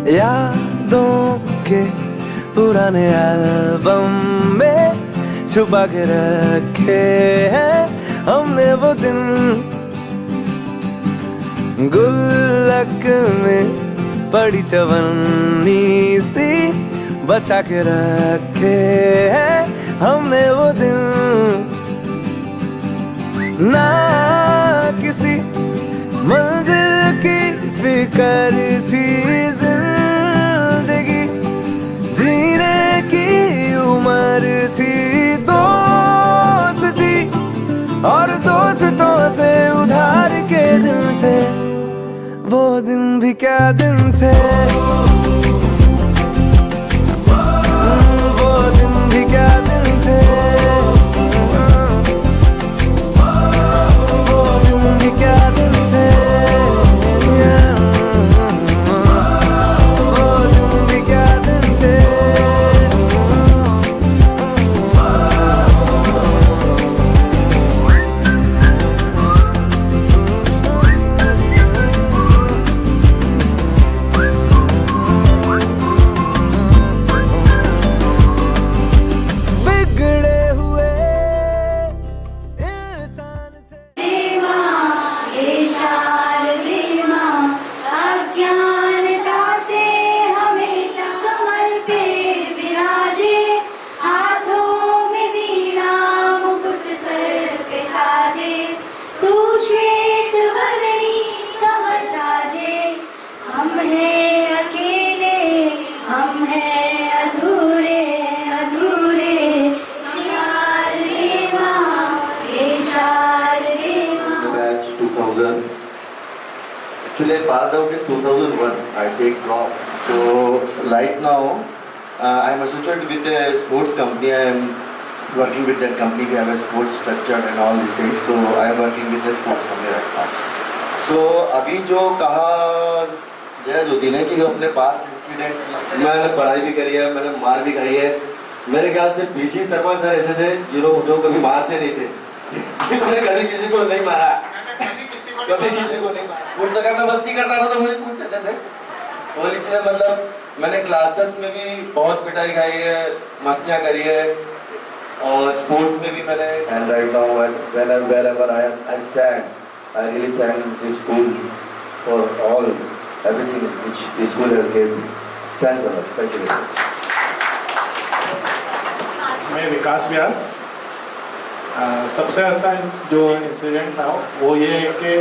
यादों के पुराने एल्बम में छुपा के रखे हैं हमने वो दिन, गुल्लक में पड़ी चवन्नी सी बचा के रखे हैं हमने वो दिन। ना किसी मंजिल की फिक्र थी, जिंदगी जीने की उम्र थी, दोस्ती और दोस्तों से उधार के दिन थे, वो दिन भी क्या दिन थे, वो दिन भी क्या दिन थे, वो दिन भी क्या दिन थे, वो दिन भी क्या दिन थे। Actually, I passed out in 2001. I take drop. So right now, I am associated with a sports company. I am working with that company. We have a sports structure and all these things. So I am working with a sports company right now. So अभी जो कहा जय ज्योति ने कि अपने पास incident, मैंने पढ़ाई भी करी है, मैंने मार भी खाई है। मेरे ख्याल से पीसी शर्मा सर ऐसे थे जो कभी मारते नहीं थे, जिन्होंने कभी किसी को नहीं मारा, कभी किसी को नहीं मारा। तो मैं मस्ती करता था तो मुझे कूट देते थे। और इसलिए मतलब मैंने क्लासेस में भी बहुत पिटाई खाई है, मस्तियाँ करी है, और स्पोर्ट्स में भी मैंने। And right now wherever I stand, I really thank this school for all everything which this school has given me. Thank you. Thank you very much. मैं विकास व्यास। सबसे अच्छा जो इंसिडेंट था वो ये है कि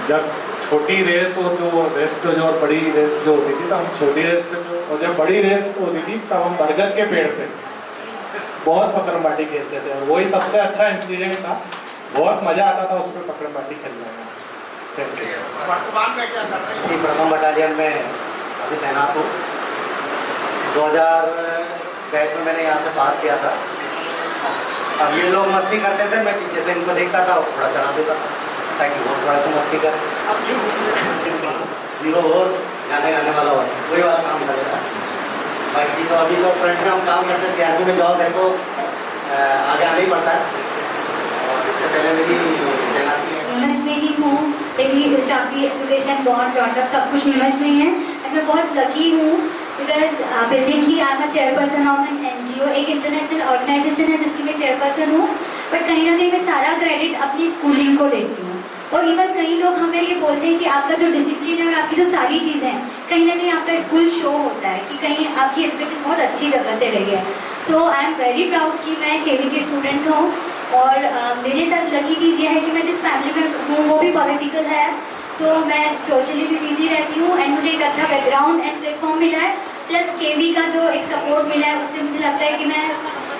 जब छोटी रेस हो तो रेस्ट जो और बड़ी रेस जो होती थी, तो हम छोटी रेस जो और जब बड़ी रेस होती थी तब हम बरगद के पेड़ पे बहुत पकड़म बाटी खेलते थे, और वही सबसे अच्छा इंसिडेंट था। बहुत मज़ा आता था उसमें पकड़म बाटी खेलने में। Thank you. वर्तमान में क्या कर रहे हैं? इसी प्रथम बटालियन में अभी तैनात हूँ। 2000 में मैंने यहाँ से पास किया था। अब ये लोग मस्ती करते थे, मैं पीछे से इनको देखता था और थोड़ा चढ़ा देता था ताकि वो थोड़ा सा मस्ती करें। अब हीरो और गाने वाला हो वही वाला काम करेगा। बाकी तो अभी तो फ्रंट में हम काम करते हैं, सीआरपी में जॉब है तो आगे आना ही पड़ता है। और इससे पहले मेरी तैनाती नीमच में ही हूँ, मेरी शादी, एजुकेशन, बॉन्ड, ब्रॉडअप सब कुछ नीमच में ही है। मैं बहुत लकी हूँ because basically I am a chairperson of an NGO, एक इंटरनेशनल ऑर्गेनाइजेशन है जिसकी मैं चेयरपर्सन हूँ। बट कहीं ना कहीं मैं सारा क्रेडिट अपनी स्कूलिंग को देती हूँ। और इवन कई लोग हमें ये बोलते हैं कि आपका जो डिसिप्लिन है और आपकी जो सारी चीज़ें हैं, कहीं ना कहीं आपका स्कूल शो होता है कि कहीं आपकी एजुकेशन बहुत अच्छी जगह से रही है। सो आई एम वेरी प्राउड कि मैं KV की स्टूडेंट हूँ। और मेरे साथ लकी चीज़ ये है कि मैं जिस फैमिली में हूँ वो भी पॉलिटिकल है। सो मैं सोशली भी बिजी रहती हूँ एंड मुझे एक अच्छा बैकग्राउंड एंड प्लेटफॉर्म मिला है, प्लस KV का जो एक सपोर्ट मिला है उससे मुझे लगता है कि मैं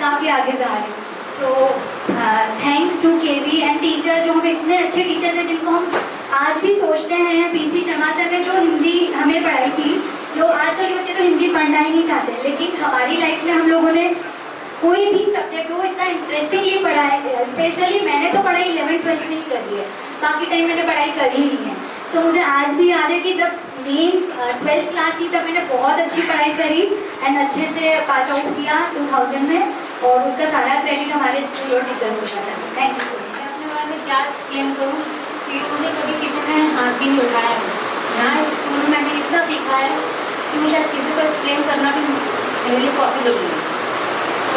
काफ़ी आगे जा रही हूँ। So thanks to KV and teacher, जो हमें इतने अच्छे टीचर्स हैं जिनको हम आज भी सोचते हैं। PC शर्मा सर ने जो हिंदी हमें पढ़ाई थी, जो आजकल के बच्चे तो हिंदी पढ़ना ही नहीं चाहते, लेकिन हमारी लाइफ में हम लोगों ने कोई भी सब्जेक्ट हो इतना इंटरेस्टिंगली पढ़ा है। स्पेशली मैंने तो पढ़ाई 11th-12th में ही करी है, बाकी टाइम मैंने पढ़ाई करी नहीं है। सो मुझे आज भी याद है कि जब मेन 12th क्लास थी तब मैंने बहुत अच्छी पढ़ाई करी एंड अच्छे से पास आउट किया 2000 में, और उसका सारा क्रेडिट हमारे स्कूल और टीचर्स को जाता है। Thank you. मैं अपने बारे में क्या एक्सप्लेन करूँ कि मुझे कभी किसी ने हाथ भी नहीं उठाया है, यहाँ इस स्कूल में मैंने इतना सीखा है कि मुझे शायद किसी को एक्सप्लेन करना भी मेरे लिए पॉसिबल नहीं है।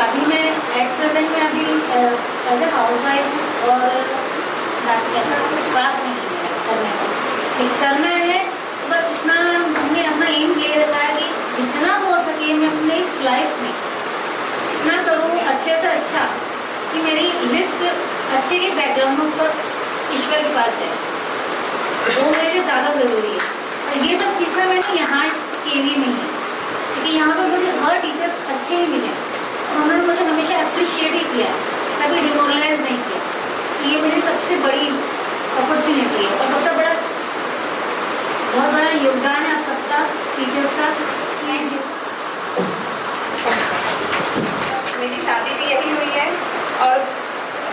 अभी मैं एट प्रेजेंट में अभी एज ए हाउस वाइफ और ऐसा कुछ खास नहीं है करने का। करना है तो बस इतना हमने अपना एम ले रखा है कि जितना हो सके मैं अपने इस लाइफ में इतना करूँ अच्छे से अच्छा कि मेरी लिस्ट अच्छे के बैकग्राउंड पर ईश्वर के पास है, वो मेरे लिए ज़्यादा ज़रूरी है। और ये सब सीखना मैंने यहाँ इस केवी में ही, क्योंकि यहाँ पर मुझे हर टीचर्स अच्छे ही मिले और उन्होंने मुझे हमेशा अप्रिशिएट ही किया, कभी डिमोरलाइज नहीं किया। ये मेरी सबसे बड़ी अपॉर्चुनिटी है और सबसे बड़ा बहुत बड़ा योगदान है आप सबका, टीचर्स का। मेरी शादी भी यही हुई है और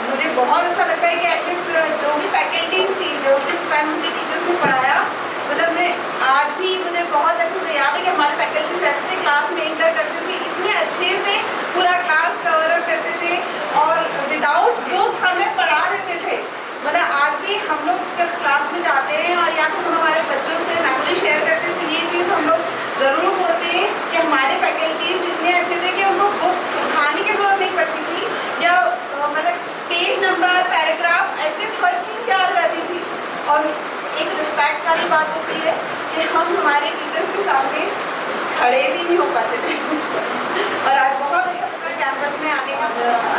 मुझे बहुत अच्छा लगता है कि एटलीस्ट जो भी फैकल्टीज थी, जो भी उस टाइम मुझे टीचर्स ने पढ़ाया, मतलब मैं आज भी मुझे बहुत अच्छे से याद है कि हमारे फैकल्टीज ऐसे क्लास में इंटर करते थे, इतने अच्छे से पूरा क्लास कवर अप करते थे और विदाउट बुक्स हमें पढ़ा देते थे। मतलब आज भी हम लोग जब क्लास में जाते हैं और या फिर हम हमारे बच्चों से मेमोरी शेयर करते हैं तो ये चीज़ हम लोग ज़रूर बोलते हैं कि हमारे फैकल्टीज इतने अच्छे थे कि उनको बुक्स उठाने की ज़रूरत नहीं पड़ती थी या मतलब पेज नंबर, पैराग्राफ, एटलीस्ट हर चीज़ याद रहती थी। और एक रिस्पेक्ट वाली बात होती है कि हम हमारे टीचर्स के सामने खड़े भी नहीं हो पाते थे और आज बहुत अच्छा लगता है कैंपस में आने का।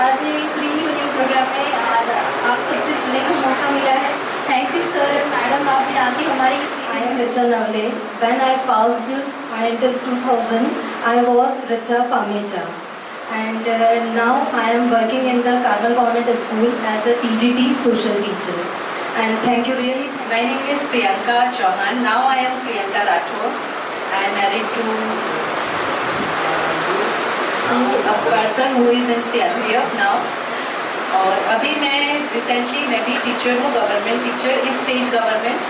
आज फ्री यूनियन प्रोग्राम में आज आप सबसे जुड़ने का मौका मिला है। Thank you sir and madam, आपने आके हमारी I am Richa Navle. When I passed until 2000, I was Richa Pamecha. And now I am working in the Carmel Government School as a TGT social teacher. And thank you really. My name is Priyanka Chauhan. Now I am Priyanka Rathore. I am married to a person who is in CRPF now. और अभी मैं recently मैं भी teacher हूँ, government teacher इन state government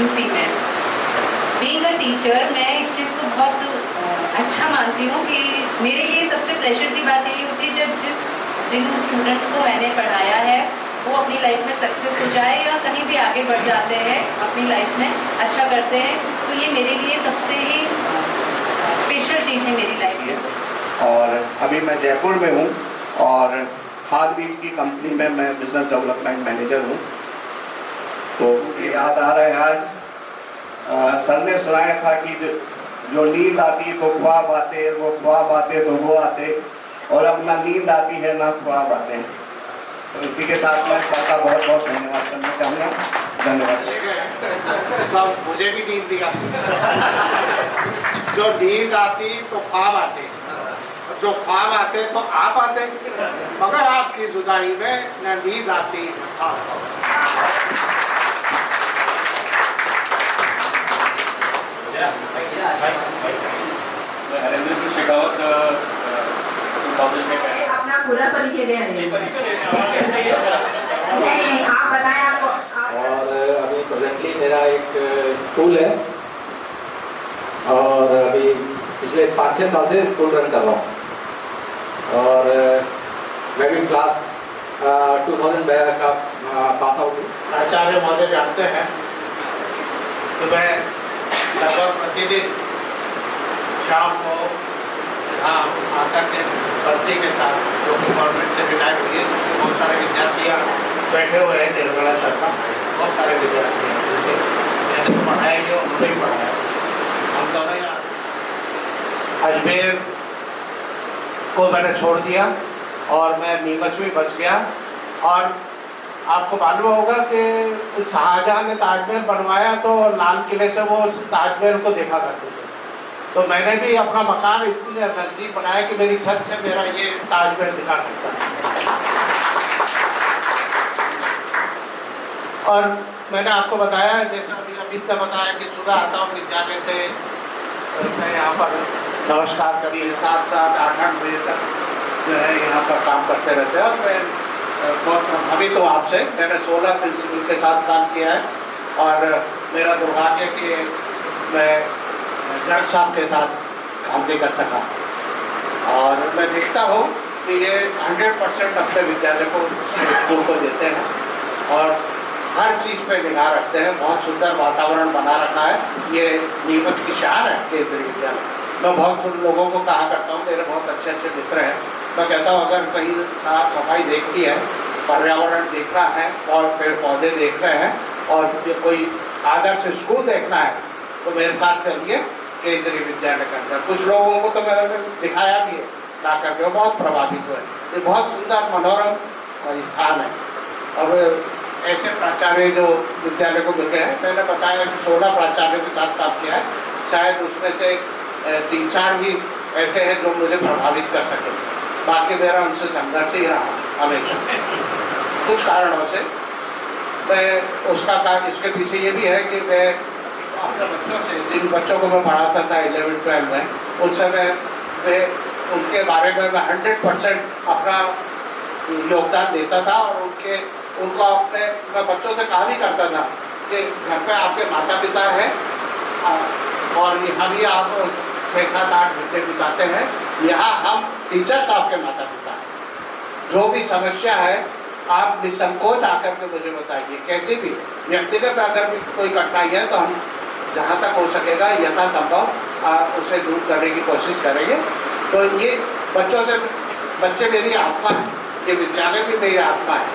UP में। Being a teacher मैं इस चीज़ को बहुत अच्छा मानती हूँ कि मेरे लिए सबसे प्रेशर की बात यही होती है जब जिन स्टूडेंट्स को मैंने पढ़ाया है वो अपनी लाइफ में सक्सेस हो जाए या कहीं भी आगे बढ़ जाते हैं, अपनी लाइफ में अच्छा करते हैं, तो ये मेरे लिए सबसे ही स्पेशल चीज़ है मेरी लाइफ में। और अभी मैं जयपुर में हूँ और खाद बीज की कंपनी में मैं बिजनेस डेवलपमेंट मैनेजर हूँ। तो ये याद आ रहा है आज सर ने सुनाया था कि जो नींद आती तो ख्वाब आते, वो ख्वाब आते तो वो आते, और अब ना नींद आती है ना ख्वाब आते हैं। तो इसी के साथ मैं सबका बहुत बहुत धन्यवाद करना चाहूँगा। धन्यवाद। तो मुझे भी नींद दिया जो नींद आती तो ख्वाब आते, जो ख्वाब आते तो आप आते, मगर आपकी जुदाई में न नींद आती न ख्वाब आते। हरेंद्र सिंह शेखावत अपना पूरा परिचय दे रहे हैं, आप बताएं आपको। और अभी प्रेजेंटली मेरा एक स्कूल है और अभी पिछले 5-6 साल से स्कूल रन कर रहा हूँ। और मैं भी क्लास 2000 का पास आउट हूँ। आचार्य महोदय जानते हैं कि मैं लगभग प्रतिदिन शाम को यहाँ आकर के भर्ती के साथ जो कि गवर्नमेंट से रिटायर हुए बहुत सारे विद्यार्थी बैठे हुए हैं निर्मला शर्मा, बहुत सारे विद्यार्थी हैं जिनसे मैंने पढ़ाया जो उन्होंने भी पढ़ाया। हम दोनों यहाँ अजमेर को मैंने छोड़ दिया और मैं नीमच में बच गया। और आपको मालूम होगा कि शाहजहां ने ताजमहल बनवाया तो लाल किले से वो ताजमहल को देखा करते थे, तो मैंने भी अपना मकान इतने नज़दीक बनाया कि मेरी छत से मेरा ये ताजमहल दिखा सकता है। और मैंने आपको बताया, जैसा अभी अमित ने बताया कि सुबह आता हूँ विद्यालय से, मैं यहाँ पर नमस्कार कभी 7-8 बजे तक जो है यहाँ पर काम करते रहते हैं। और मैं बहुत अभी तो आपसे मैंने 16 प्रिंसिपल के साथ काम किया है और मेरा दुर्भाग्य कि मैं जज साहब के साथ काम नहीं कर सका। और मैं देखता हूँ कि ये 100% अपने विद्यालय को स्कूल को देते हैं और हर चीज़ पे निगाह रखते हैं, बहुत सुंदर वातावरण बना रखा है। ये नीमच की शान है केंद्रीय विद्यालय। मैं बहुत लोगों को कहा करता हूँ, मेरे बहुत अच्छे अच्छे मित्र हैं, मैं कहता हूँ अगर कहीं साफ सफाई देखनी है, पर्यावरण देखना है और पेड़ पौधे देखने हैं और कोई आदर्श स्कूल देखना है तो मेरे साथ चलिए केंद्रीय विद्यालय के अंदर। कुछ लोगों को तो मैंने दिखाया भी है ला करके, वो बहुत प्रभावित हुए। ये बहुत सुंदर मनोरम स्थान है। और ऐसे प्राचार्य जो विद्यालय को मिल गए हैं, मैंने बताया कि 16 प्राचार्यों के साथ काम किया है, शायद उसमें से 3-4 ही ऐसे हैं जो मुझे प्रभावित कर सके। बाकी मेरा उनसे संघर्ष ही रहा हमेशा कुछ कारणों से। मैं उसका कारण इसके पीछे ये भी है कि मैं अपने बच्चों से, जिन बच्चों को मैं पढ़ाता था 11-12 में, उन समय मैं उनके बारे में मैं 100% अपना योगदान देता था और उनको अपने मैं बच्चों से कहा भी करता था कि घर पे आपके माता पिता हैं और यहाँ भी आप 6-7-8 घंटे बिताते हैं, यहाँ हम टीचर्स आपके माता पिता हैं। जो भी समस्या है आप निसंकोच आकर के मुझे बताइए, कैसे भी व्यक्तिगत अगर भी कोई कठिनाई है तो हम जहाँ तक हो सकेगा यथासंभव उसे दूर करने की कोशिश करेंगे। तो ये बच्चे मेरी आत्मा है, ये विद्यालय भी मेरी आत्मा है।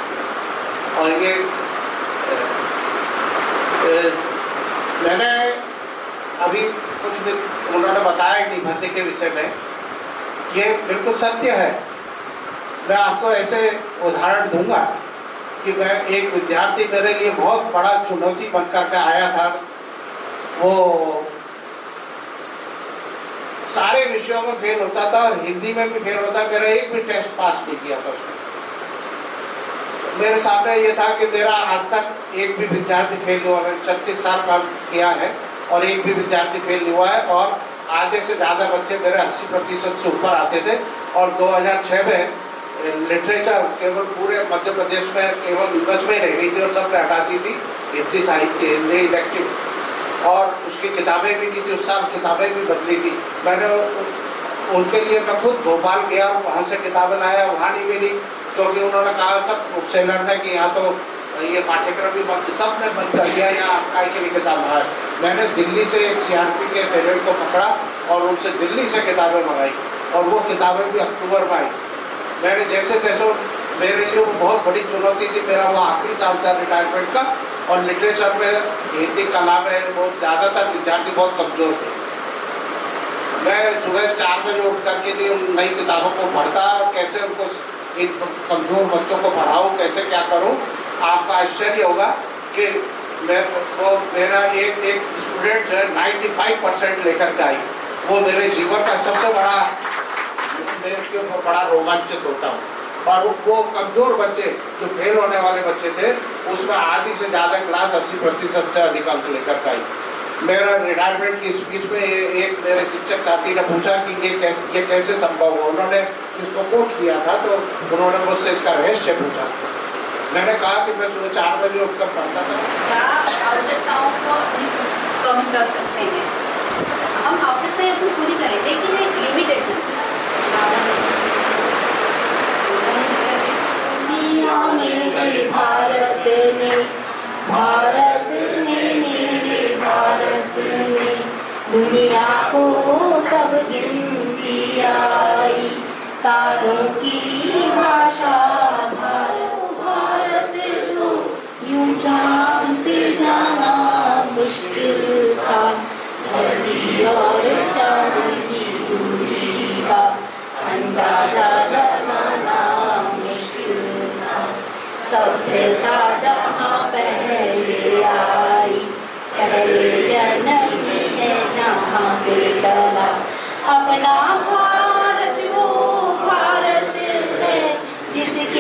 और ये मैंने अभी कुछ भी उन्होंने बताया कि भर्ती के विषय में, ये बिल्कुल सत्य है। मैं आपको ऐसे उदाहरण दूंगा कि मैं एक विद्यार्थी मेरे लिए बहुत बड़ा चुनौती बन करके आया था। वो सारे विषयों में फेल होता था और हिंदी में भी फेल होता, मेरा एक भी टेस्ट पास नहीं किया था उसने। मेरे सामने ये था कि मेरा आज तक एक भी विद्यार्थी फेल हुआ, मैंने 36 साल काम किया है और एक भी विद्यार्थी फेल नहीं हुआ है। और आधे से ज़्यादा बच्चे मेरे 80% से ऊपर आते थे। और 2006 में लिटरेचर केवल पूरे मध्य प्रदेश में केवल नीमच में रह गई थी और सब हटाती थी, हिंदी साहित्य, हिंदी इलेक्टिव, और उसकी किताबें भी नहीं थी। उस साल किताबें भी बदली थी। मैंने उनके लिए मैं खुद भोपाल गया, वहाँ से किताबें लाया, वहाँ नहीं मिली क्योंकि उन्होंने कहा सब बुक सेलर ने कि यहाँ तो ये पाठ्यक्रम भी सब ने बंद कर दिया, यहाँ आपका के लिए किताब है। मैंने दिल्ली से एक CRP के पेरेंट को पकड़ा और उनसे दिल्ली से किताबें मंगाई और वो किताबें भी अक्टूबर में आई। मैंने जैसे तैसे, मेरे लिए वो बहुत बड़ी चुनौती थी। मेरा वो आखिरी साल था रिटायरमेंट का और लिटरेचर में, हिंदी कला में बहुत ज़्यादातर विद्यार्थी बहुत कमज़ोर थे। मैं सुबह 4 बजे उठ करके लिए उन नई किताबों को पढ़ता और कैसे उनको, इन कमज़ोर बच्चों को पढ़ाऊँ, कैसे क्या करूँ। आपका आश्चर्य होगा कि मेरा एक स्टूडेंट जो है 95% लेकर के आई। वो मेरे जीवन का सबसे बड़ा, मेरे ऊपर बड़ा रोमांचित होता हूँ। और वो कमज़ोर बच्चे जो फेल होने वाले बच्चे थे, उसमें आधी से ज़्यादा क्लास 80% से अधिक अंक लेकर के आई। मेरा रिटायरमेंट की स्पीच में एक मेरे शिक्षक साथी ने पूछा कि ये कैसे संभव हो। उन्होंने इसको कोट किया था तो उन्होंने मुझसे इसका रहस्य पूछा। मैंने कहा कि मैं सुबह 4 बजे उठकर पढ़ता था। क्या आवश्यकताओं को कम कर सकते हैं? हम आवश्यकताएं अपनी पूरी करें, लेकिन एक लिमिटेशन। मेरे भारत ने, भारत ने, मेरे भारत ने दुनिया को तब गिनती आई, तारों की भाषा भारत तो यूं जानते जाना मुश्किल था। धरती और चांद की दूरी का अंदाजा लगाना मुश्किल था। सभ्यता जहाँ पहले आई, पहले जन्म है जहाँ पे डला अपना भारत, वो भारत है जिसके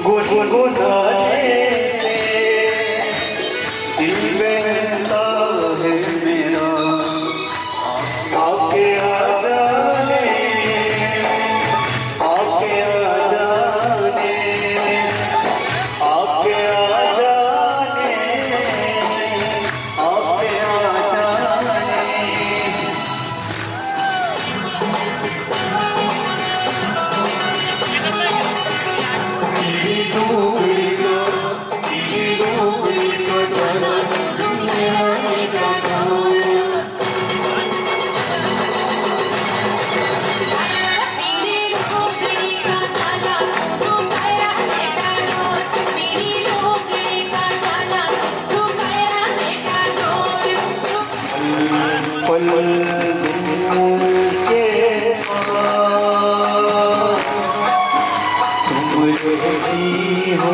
गुनगुनाने से दिल बहता है मेरा, आपके आ जाने, आपके आ जाने, आपके आ जाने से, आपके आ जाने। पल के पास तुम रहती हो,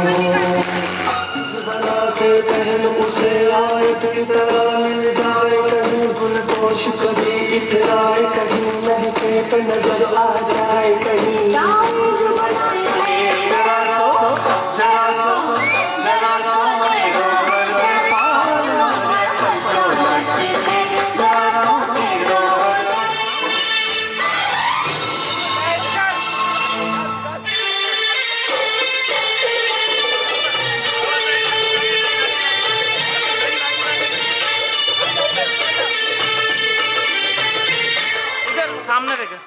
बनाते पहन उसे आयत की तरह मिल जाए, कहीं गुलपोश कभी इतराए, कहीं महके पे नजर आ जाए, कहीं जरा सो जरा सो जरा सो सामने देखे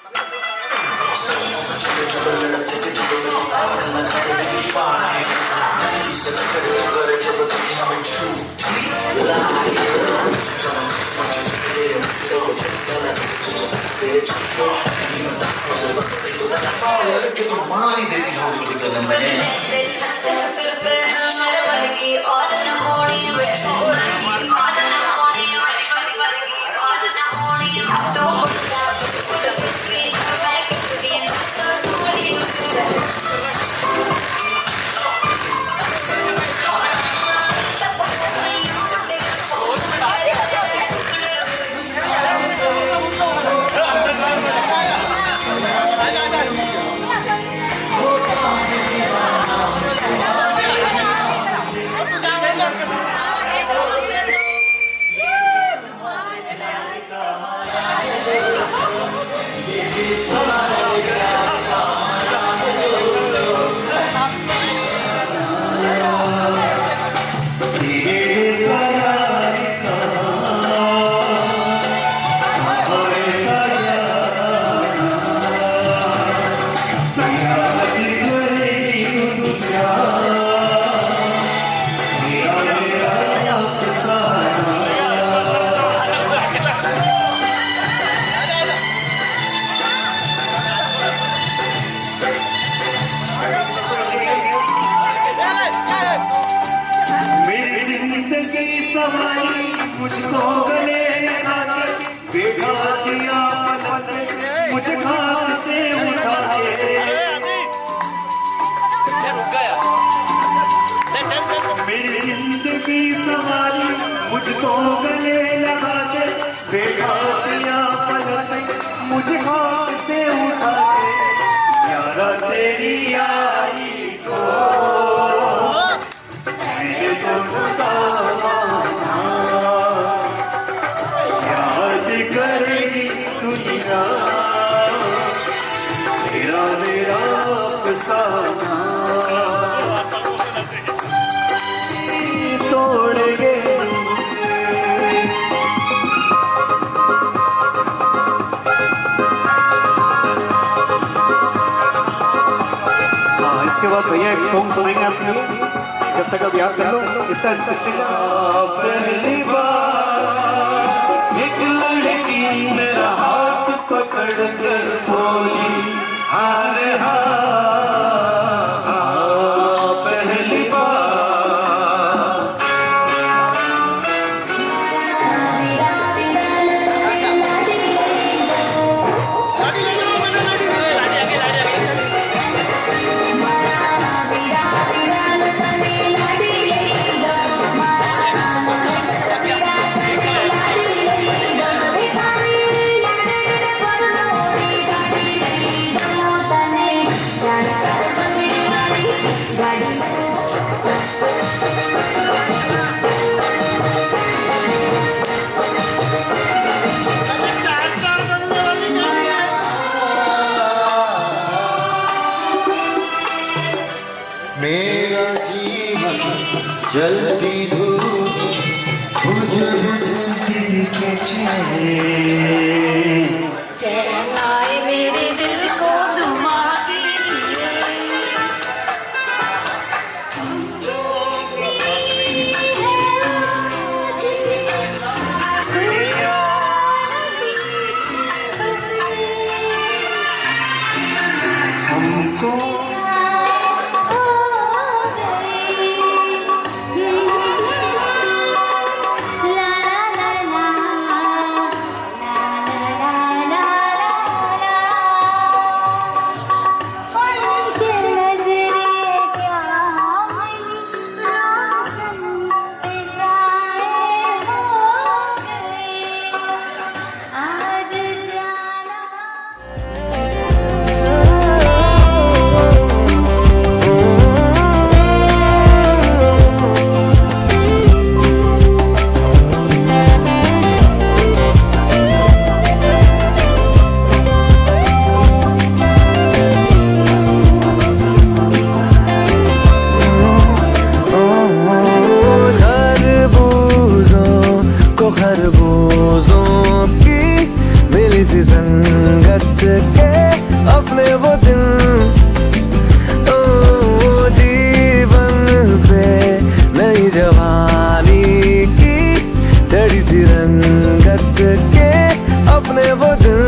तुम्हारी देती होगी मुझको गले लगा के बैठा दिया मुझे खाक से उठा के, मेरी जिंदगी संभाली मुझको गले लगा के बैठा दिया मुझे खाक से उठा के। यारा तेरी यारी को मैंने तो करेगी दुनिया तेरा मेरा अफसाना तोड़ेंगे। हाँ, इसके बाद भैया एक सॉन्ग सुनेंगे आपके लिए, जब तक आप याद कर लो इसका पहली बार मेरा हाथ पकड़ कर बोली हार पहली बार मेरा जीवन जल्दी धूप बुझती के चैन आए मेरे दिल को दुआ कीजिए। हमको खरबूजों की मिली सी संगत के अपने वो दिन ओ जीवन पे नई जवानी की चढ़ी सी रंगत के अपने वो दिन